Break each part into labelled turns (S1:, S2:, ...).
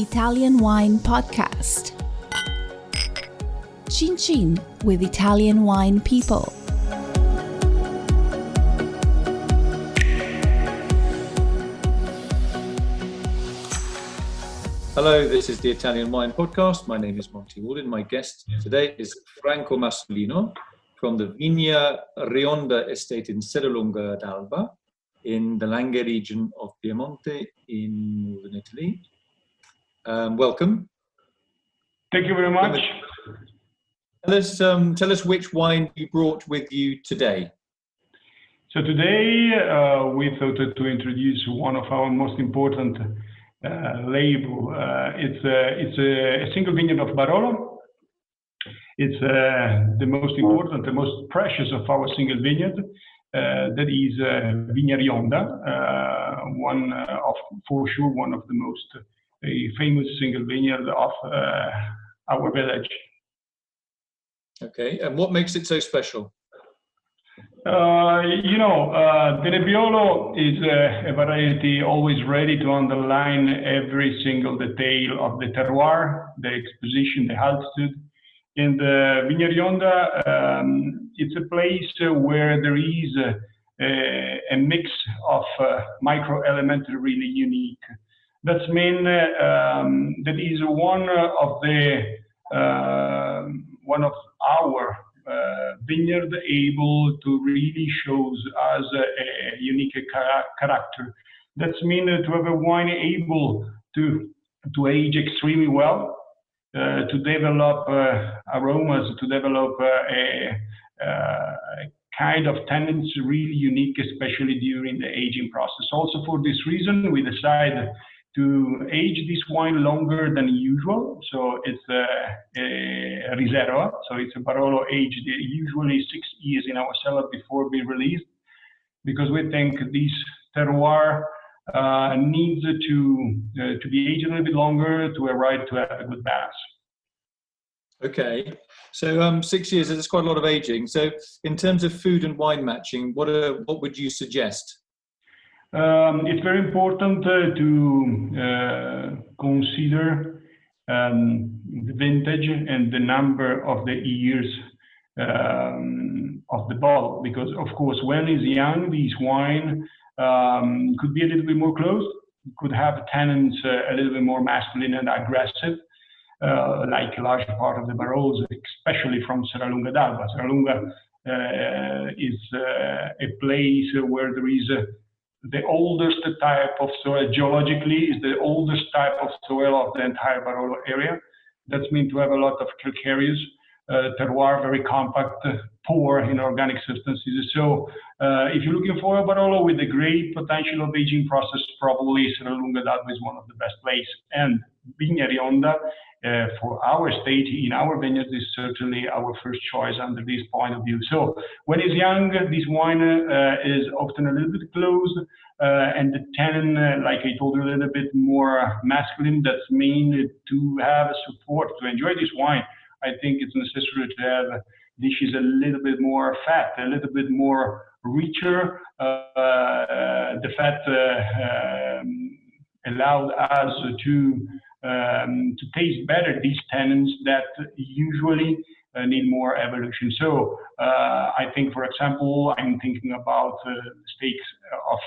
S1: Italian Wine Podcast. Chin Chin with Italian wine people.
S2: Hello, this is the Italian Wine Podcast. My name is Monty Waldin. My guest today is Franco Massolino from the Vigna Rionda estate in Serralunga d'Alba in the Langhe region of Piedmont in northern Italy. Welcome.
S3: Thank you very much.
S2: Tell us which wine you brought with you today.
S3: So today we thought to introduce one of our most important label. It's a single vineyard of Barolo. It's the most important, the most precious of our single vineyard. That is Vigna Rionda, for sure one of the most famous single vineyard of our village.
S2: Okay, and what makes it so special?
S3: The Nebbiolo is a variety always ready to underline every single detail of the terroir, the exposition, the altitude. In the Vigna Rionda, it's a place where there is a mix of micro-elements really unique. That means that is one of our vineyard able to really shows us a unique character. That means to have a wine able to age extremely well, to develop aromas, to develop a kind of tendency really unique, especially during the aging process. Also for this reason, we decided to age this wine longer than usual. So it's a Riserva, so it's a Barolo aged usually 6 years in our cellar before being released, because we think this terroir needs to be aged a little bit longer to arrive to have a good balance.
S2: Okay, so 6 years is quite a lot of aging. So in terms of food and wine matching, what would you suggest?
S3: It's very important to consider the vintage and the number of the years of the bottle, because of course when it's young, this wine could be a little bit more closed, could have tannins a little bit more masculine and aggressive, like a large part of the Barolos, especially from Serralunga d'Alba. Serralunga is a place where there is the oldest type of soil, geologically, is the oldest type of soil of the entire Barolo area. That means to have a lot of calcareous terroir, very compact, poor in organic substances. So if you're looking for a Barolo with a great potential of aging process, probably Serralunga d'Alba is one of the best places. And Vigna Rionda, for our state, in our vineyards, is certainly our first choice under this point of view. So when it's young, this wine is often a little bit closed, and the tannin, like I told you, a little bit more masculine. That's mean to have support to enjoy this wine. I think it's necessary to have dishes a little bit more fat, a little bit more richer. The fat allowed us to taste better these tannins that usually need more evolution. So I think, for example, I'm thinking about steaks of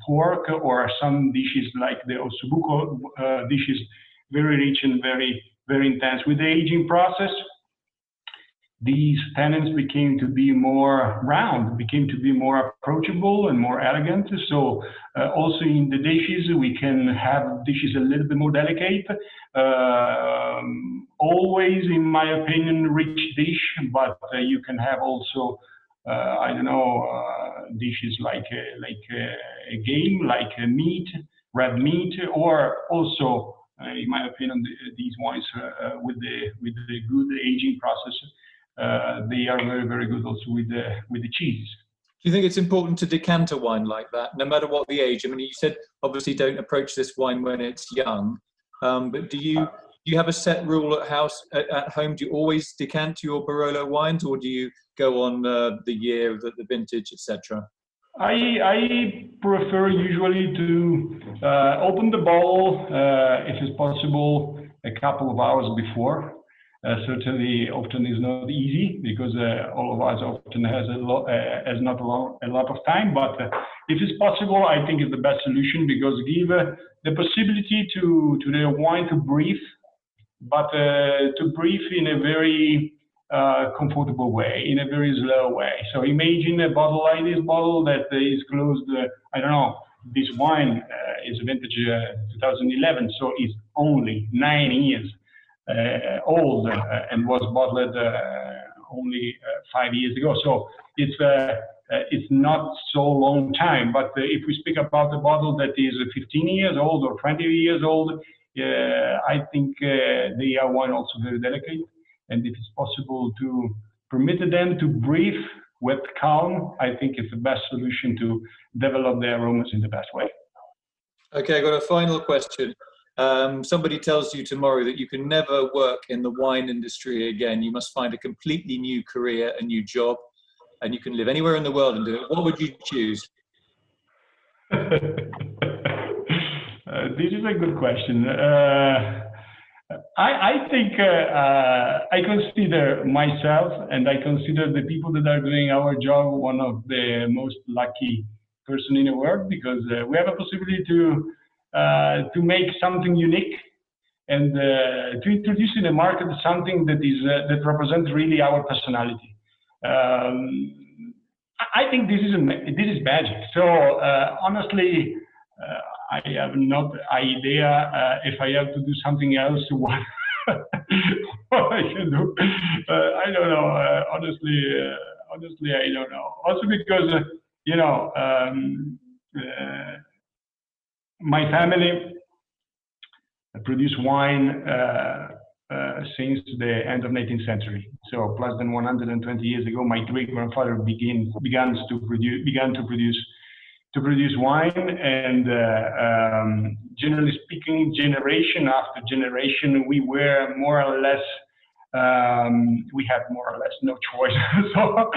S3: pork or some dishes like the ossobuco dishes, very rich and very, very intense. With the aging process, these tannins became to be more round, became to be more approachable and more elegant. So also in the dishes, we can have dishes a little bit more delicate. Always, in my opinion, rich dish, but you can have also, dishes like a game, like a meat, red meat, or also, in my opinion, these wines with the good aging process. They are very, very good also with the cheese.
S2: Do you think it's important to decant a wine like that, no matter what the age? I mean, you said obviously don't approach this wine when it's young, but do you have a set rule at home? Do you always decant your Barolo wines, or do you go on the year, the vintage, etc.?
S3: I prefer usually to open the bottle, if it's possible, a couple of hours before. Certainly, often is not easy because all of us often has not a lot of time. But if it's possible, I think it's the best solution because give the possibility to the wine to breathe, but to breathe in a very comfortable way, in a very slow way. So imagine a bottle like this bottle that is closed. I don't know. This wine is vintage 2011, so it's only 9 years. Old and was bottled only 5 years ago. So it's not so long time. But if we speak about a bottle that is 15 years old or 20 years old, I think they are wine also very delicate. And if it's possible to permit them to breathe with calm, I think it's the best solution to develop the aromas in the best way.
S2: Okay, I got a final question. Somebody tells you tomorrow that you can never work in the wine industry again. You must find a completely new career, a new job, and you can live anywhere in the world and do it. What would you choose?
S3: This is a good question. I think I consider myself and I consider the people that are doing our job one of the most lucky person in the world because we have a possibility to make something unique and to introduce in the market something that is that represents really our personality. I think this is magic. So honestly, I have not idea if I have to do something else. What I can do, I don't know. Honestly, I don't know. Also because my family produced wine since the end of 19th century. So plus than 120 years ago, my great-grandfather began to produce wine, and generally speaking, generation after generation, we were more or less. We had more or less no choice, so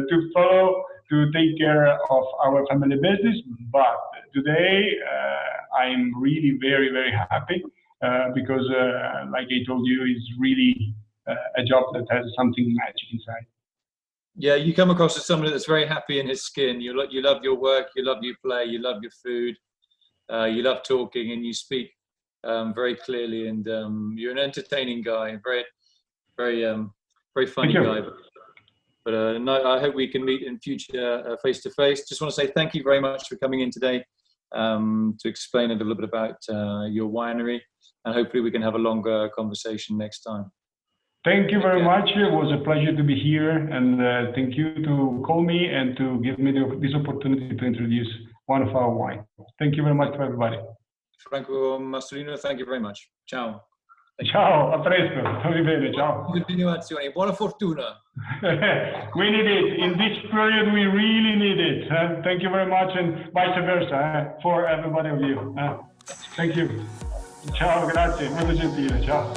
S3: to follow, to take care of our family business. But today, I'm really very, very happy because, like I told you, it's really a job that has something magic inside.
S2: Yeah, you come across as somebody that's very happy in his skin. You love your work, you love your play, you love your food, you love talking, and you speak very clearly. And you're an entertaining guy, very, very, very funny guy. But no, I hope we can meet in future face to face. Just want to say thank you very much for coming in today to explain a little bit about your winery, and hopefully we can have a longer conversation next time.
S3: Thank you very much. It was a pleasure to be here, and thank you to call me and to give me this opportunity to introduce one of our wine. Thank you very much to everybody.
S2: Franco Massolino, thank you very much. Ciao.
S3: Ciao, a presto. Stammi bene, ciao.
S2: Continuazione. Buona fortuna.
S3: We need it. In this period, we really need it. Thank you very much, and vice versa for everybody of you. Thank you. Ciao, grazie. Molto gentile. Ciao.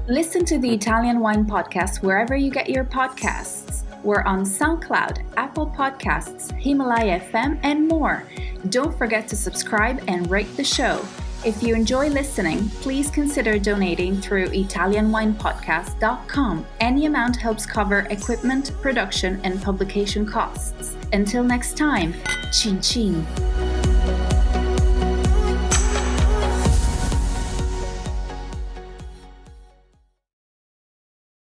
S1: Listen to the Italian Wine Podcast wherever you get your podcasts. We're on SoundCloud, Apple Podcasts, Himalaya FM, and more. Don't forget to subscribe and rate the show. If you enjoy listening, please consider donating through ItalianWinePodcast.com. Any amount helps cover equipment, production, and publication costs. Until next time, cin cin.